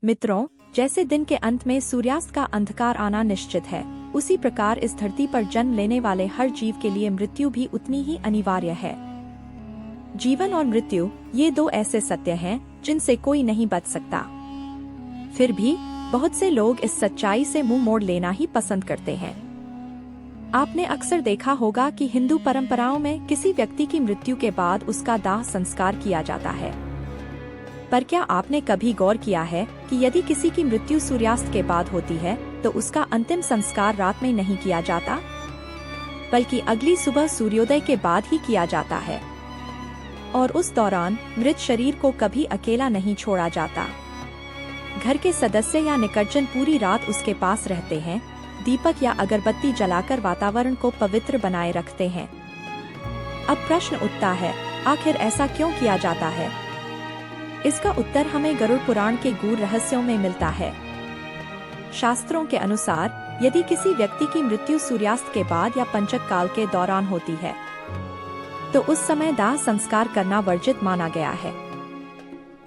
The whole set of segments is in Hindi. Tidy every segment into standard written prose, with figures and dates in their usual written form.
मित्रों, जैसे दिन के अंत में सूर्यास्त का अंधकार आना निश्चित है, उसी प्रकार इस धरती पर जन्म लेने वाले हर जीव के लिए मृत्यु भी उतनी ही अनिवार्य है। जीवन और मृत्यु, ये दो ऐसे सत्य हैं जिनसे कोई नहीं बच सकता। फिर भी बहुत से लोग इस सच्चाई से मुंह मोड़ लेना ही पसंद करते हैं। आपने अक्सर देखा होगा कि हिंदू परंपराओं में किसी व्यक्ति की मृत्यु के बाद उसका दाह संस्कार किया जाता है। पर क्या आपने कभी गौर किया है कि यदि किसी की मृत्यु सूर्यास्त के बाद होती है तो उसका अंतिम संस्कार रात में नहीं किया जाता, बल्कि अगली सुबह सूर्योदय के बाद ही किया जाता है। और उस दौरान मृत शरीर को कभी अकेला नहीं छोड़ा जाता। घर के सदस्य या निकटजन पूरी रात उसके पास रहते हैं, दीपक या अगरबत्ती जलाकर वातावरण को पवित्र बनाए रखते हैं। अब प्रश्न उठता है, आखिर ऐसा क्यों किया जाता है? इसका उत्तर हमें गरुड़ पुराण के गूढ़ रहस्यों में मिलता है। शास्त्रों के अनुसार यदि किसी व्यक्ति की मृत्यु सूर्यास्त के बाद या पंचक काल के दौरान होती है तो उस समय दाह संस्कार करना वर्जित माना गया है।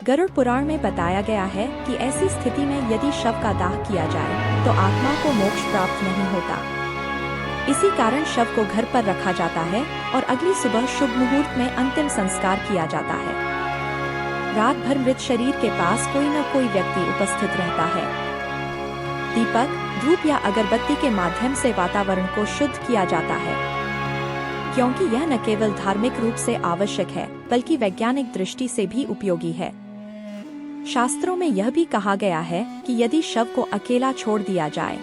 गरुड़ पुराण में बताया गया है कि ऐसी स्थिति में यदि शव का दाह किया जाए तो आत्मा को मोक्ष प्राप्त नहीं होता। इसी कारण शव को घर पर रखा जाता है और अगली सुबह शुभ मुहूर्त में अंतिम संस्कार किया जाता है। रात भर मृत शरीर के पास कोई न कोई व्यक्ति उपस्थित रहता है। दीपक, धूप या अगरबत्ती के माध्यम से वातावरण को शुद्ध किया जाता है, क्योंकि यह न केवल धार्मिक रूप से आवश्यक है बल्कि वैज्ञानिक दृष्टि से भी उपयोगी है। शास्त्रों में यह भी कहा गया है कि यदि शव को अकेला छोड़ दिया जाए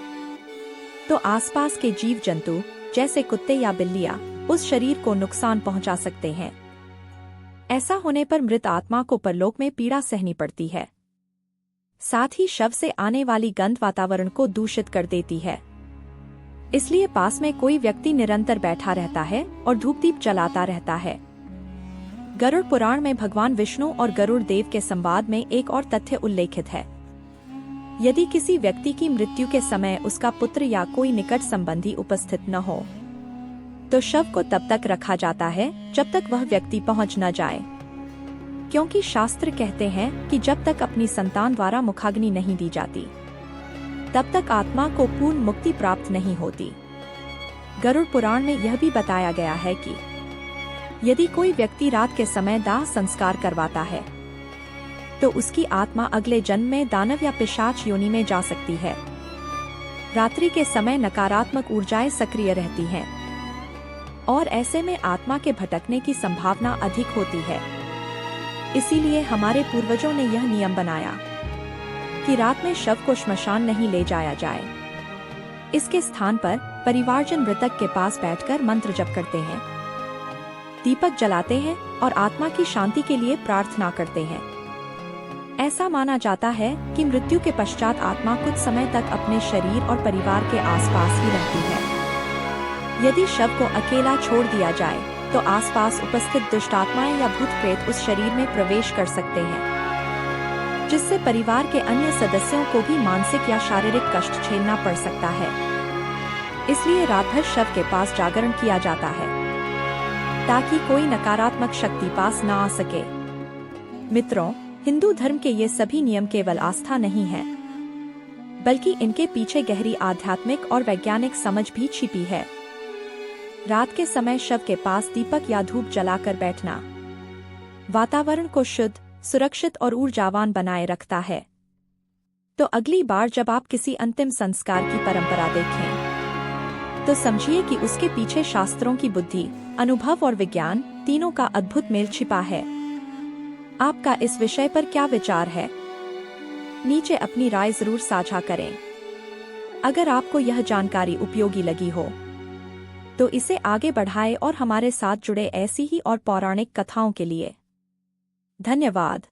तो आसपास के जीव जंतु जैसे कुत्ते या बिल्लियां उस शरीर को नुकसान पहुंचा सकते हैं। ऐसा होने पर मृत आत्मा को परलोक में पीड़ा सहनी पड़ती है। साथ ही शव से आने वाली गंध वातावरण को दूषित कर देती है। इसलिए पास में कोई व्यक्ति निरंतर बैठा रहता है और धूप दीप जलाता रहता है। गरुड़ पुराण में भगवान विष्णु और गरुड़ देव के संवाद में एक और तथ्य उल्लेखित है। यदि किसी व्यक्ति की मृत्यु के समय उसका पुत्र या कोई निकट संबंधी उपस्थित न हो तो शव को तब तक रखा जाता है जब तक वह व्यक्ति पहुंच न जाए, क्योंकि शास्त्र कहते हैं कि जब तक अपनी संतान द्वारा मुखाग्नि नहीं दी जाती तब तक आत्मा को पूर्ण मुक्ति प्राप्त नहीं होती। गरुड़ पुराण में यह भी बताया गया है कि यदि कोई व्यक्ति रात के समय दाह संस्कार करवाता है तो उसकी आत्मा अगले जन्म में दानव या पिशाच योनि में जा सकती है। रात्रि के समय नकारात्मक ऊर्जाएं सक्रिय रहती हैं और ऐसे में आत्मा के भटकने की संभावना अधिक होती है। इसीलिए हमारे पूर्वजों ने यह नियम बनाया कि रात में शव को श्मशान नहीं ले जाया जाए। इसके स्थान पर परिवारजन मृतक के पास बैठकर मंत्र जप करते हैं, दीपक जलाते हैं और आत्मा की शांति के लिए प्रार्थना करते हैं। ऐसा माना जाता है कि मृत्यु के पश्चात आत्मा कुछ समय तक अपने शरीर और परिवार के आसपास ही रहती है। यदि शव को अकेला छोड़ दिया जाए तो आसपास उपस्थित दुष्ट आत्माएं या भूत प्रेत उस शरीर में प्रवेश कर सकते हैं, जिससे परिवार के अन्य सदस्यों को भी मानसिक या शारीरिक कष्ट झेलना पड़ सकता है। इसलिए रात भर शव के पास जागरण किया जाता है ताकि कोई नकारात्मक शक्ति पास न आ सके। मित्रों, हिंदू धर्म के ये सभी नियम केवल आस्था नहीं है, बल्कि इनके पीछे गहरी आध्यात्मिक और वैज्ञानिक समझ भी छिपी है। रात के समय शव के पास दीपक या धूप जलाकर बैठना वातावरण को शुद्ध, सुरक्षित और ऊर्जावान बनाए रखता है। तो अगली बार जब आप किसी अंतिम संस्कार की परंपरा देखें तो समझिए कि उसके पीछे शास्त्रों की बुद्धि, अनुभव और विज्ञान तीनों का अद्भुत मेल छिपा है। आपका इस विषय पर क्या विचार है? नीचे अपनी राय जरूर साझा करें। अगर आपको यह जानकारी उपयोगी लगी हो तो इसे आगे बढ़ाएं और हमारे साथ जुड़े ऐसी ही और पौराणिक कथाओं के लिए। धन्यवाद।